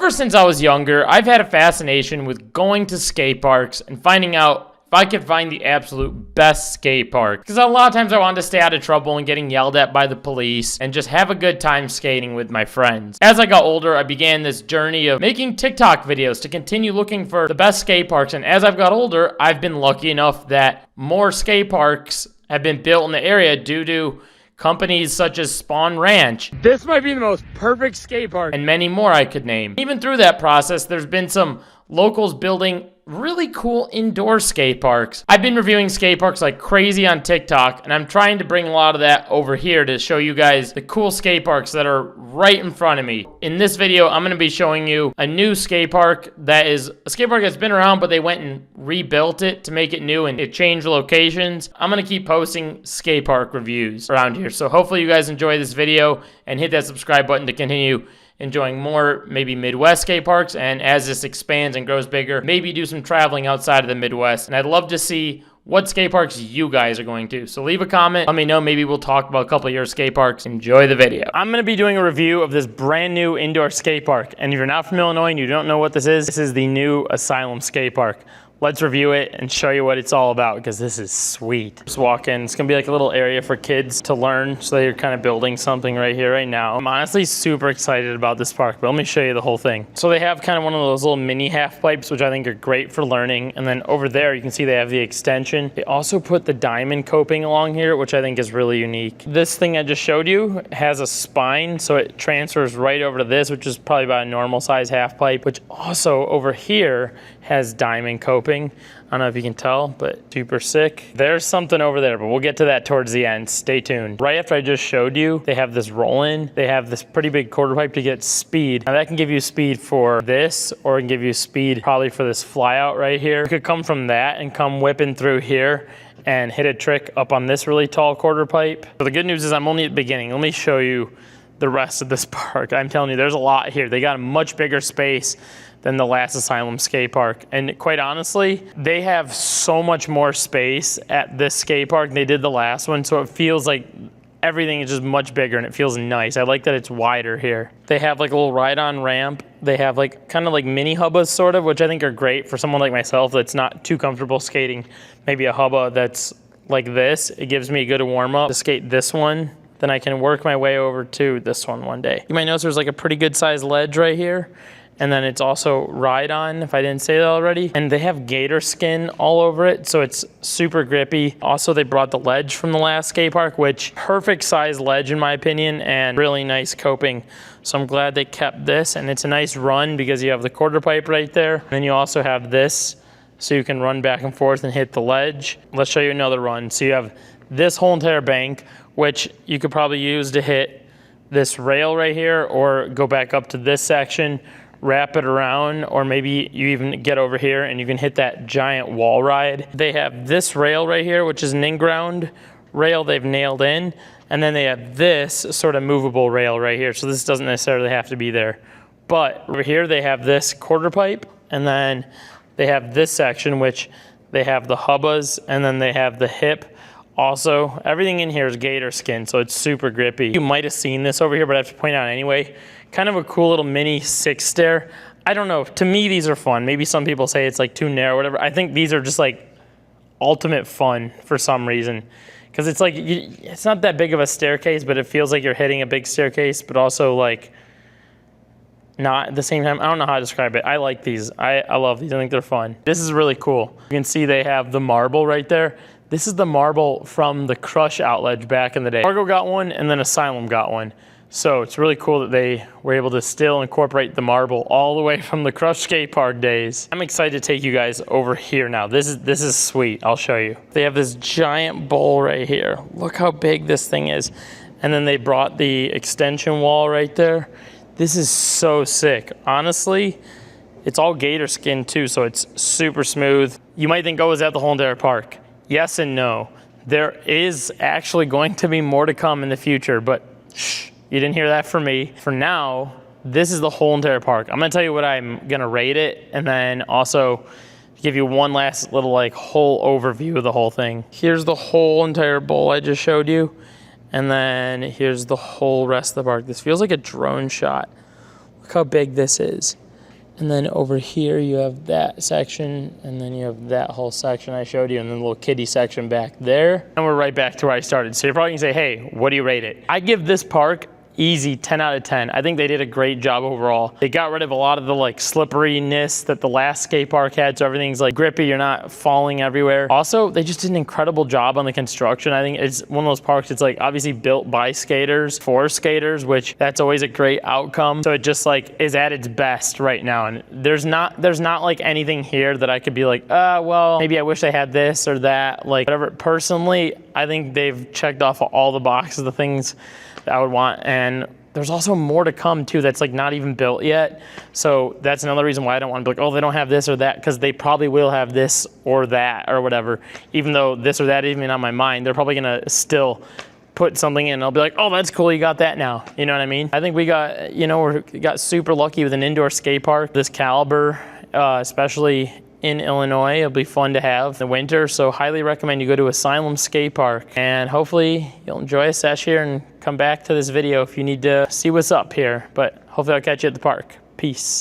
Ever since I was younger, I've had a fascination with going to skate parks and finding out if I could find the absolute best skate park. Because a lot of times I wanted to stay out of trouble and getting yelled at by the police and just have a good time skating with my friends. As I got older, I began this journey of making TikTok videos to continue looking for the best skate parks. And as I've got older, I've been lucky enough that more skate parks have been built in the area due to companies such as Spawn Ranch. This might be the most perfect skate park. And many more I could name. Even through that process, there's been some locals building really cool indoor skate parks. I've been reviewing skate parks like crazy on TikTok, and I'm trying to bring a lot of that over here to show you guys the cool skate parks that are right in front of me. In this video, I'm going to be showing you a new skate park that is a skate park that's been around, but they went and rebuilt it to make it new and it changed locations. I'm going to keep posting skate park reviews around here. So hopefully you guys enjoy this video and hit that subscribe button to continue enjoying more maybe Midwest skate parks, and as this expands and grows bigger, maybe do some traveling outside of the Midwest. And I'd love to see what skate parks you guys are going to. So leave a comment, let me know, maybe we'll talk about a couple of your skate parks. Enjoy the video. I'm gonna be doing a review of this brand new indoor skate park. And if you're not from Illinois and you don't know what this is the new Asylum Skatepark. Let's review it and show you what it's all about, because this is sweet. Just walk in. It's gonna be like a little area for kids to learn, so they're kind of building something right here, right now. I'm honestly super excited about this park, but let me show you the whole thing. So they have kind of one of those little mini half pipes, which I think are great for learning. And then over there, you can see they have the extension. They also put the diamond coping along here, which I think is really unique. This thing I just showed you has a spine, so it transfers right over to this, which is probably about a normal size half pipe, which also over here has diamond coping. I don't know if you can tell, but super sick. There's something over there, but we'll get to that towards the end. Stay tuned. Right after I just showed you, they have this roll-in. They have this pretty big quarter pipe to get speed. Now that can give you speed for this, or it can give you speed probably for this flyout right here. You could come from that and come whipping through here and hit a trick up on this really tall quarter pipe. But the good news is I'm only at the beginning. Let me show you the rest of this park. I'm telling you, there's a lot here. They got a much bigger space than the last Asylum skate park. And quite honestly, they have so much more space at this skate park than they did the last one. So it feels like everything is just much bigger and it feels nice. I like that it's wider here. They have like a little ride-on ramp. They have like kind of like mini hubbas sort of, which I think are great for someone like myself that's not too comfortable skating. Maybe a hubba that's like this. It gives me a good warm up to skate this one. Then I can work my way over to this one day. You might notice there's like a pretty good sized ledge right here. And then it's also ride-on, if I didn't say that already. And they have gator skin all over it, so it's super grippy. Also, they brought the ledge from the last skate park, which perfect size ledge in my opinion, and really nice coping. So I'm glad they kept this, and it's a nice run because you have the quarter pipe right there. And then you also have this, so you can run back and forth and hit the ledge. Let's show you another run. So you have this whole entire bank, which you could probably use to hit this rail right here, or go back up to this section, wrap it around, or maybe you even get over here and you can hit that giant wall ride. They have this rail right here, which is an in-ground rail they've nailed in, and then they have this sort of movable rail right here, so this doesn't necessarily have to be there. But over here they have this quarter pipe, and then they have this section, which they have the hubbas, and then they have the hip. Also, everything in here is gator skin, so it's super grippy. You might have seen this over here, but I have to point out anyway. Kind of a cool little mini six stair. I don't know, to me these are fun. Maybe some people say it's like too narrow or whatever. I think these are just like ultimate fun for some reason. Because it's like, it's not that big of a staircase, but it feels like you're hitting a big staircase, but also like not at the same time. I don't know how to describe it. I like these. I love these. I think they're fun. This is really cool. You can see they have the marble right there. This is the marble from the Crush outlet back in the day. Fargo got one, and then Asylum got one. So it's really cool that they were able to still incorporate the marble all the way from the Crush skate park days. I'm excited to take you guys over here now. This is sweet. I'll show you. They have this giant bowl right here. Look how big this thing is. And then they brought the extension wall right there. This is so sick. Honestly, it's all gator skin too, so it's super smooth. You might think, oh, is that the whole entire park? Yes and no. There is actually going to be more to come in the future, but shh, you didn't hear that from me. For now, this is the whole entire park. I'm gonna tell you what I'm gonna rate it, and then also give you one last little like whole overview of the whole thing. Here's the whole entire bowl I just showed you, and then here's the whole rest of the park. This feels like a drone shot. Look how big this is. And then over here you have that section, and then you have that whole section I showed you, and then the little kiddie section back there. And we're right back to where I started. So you're probably gonna say, hey, what do you rate it? I give this park easy 10 out of 10. I think they did a great job overall. They got rid of a lot of the like slipperiness that the last skate park had, so everything's like grippy, you're not falling everywhere. Also, they just did an incredible job on the construction. I think it's one of those parks, it's like obviously built by skaters for skaters, which that's always a great outcome. So it just like is at its best right now. And there's not like anything here that I could be like, well, maybe I wish I had this or that, like whatever. Personally, I think they've checked off all the boxes, the things that I would want, and there's also more to come too that's like not even built yet. So that's another reason why I don't want to be like, oh, they don't have this or that, because they probably will have this or that or whatever. Even though this or that isn't even on my mind, they're probably gonna still put something in and I'll be like, oh, that's cool, you got that now. You know what I mean? I think we got, we got super lucky with an indoor skate park this caliber, especially in Illinois. It'll be fun to have in the winter, so highly recommend you go to Asylum Skatepark, and hopefully you'll enjoy a sesh here and come back to this video if you need to see what's up here, but hopefully I'll catch you at the park. Peace.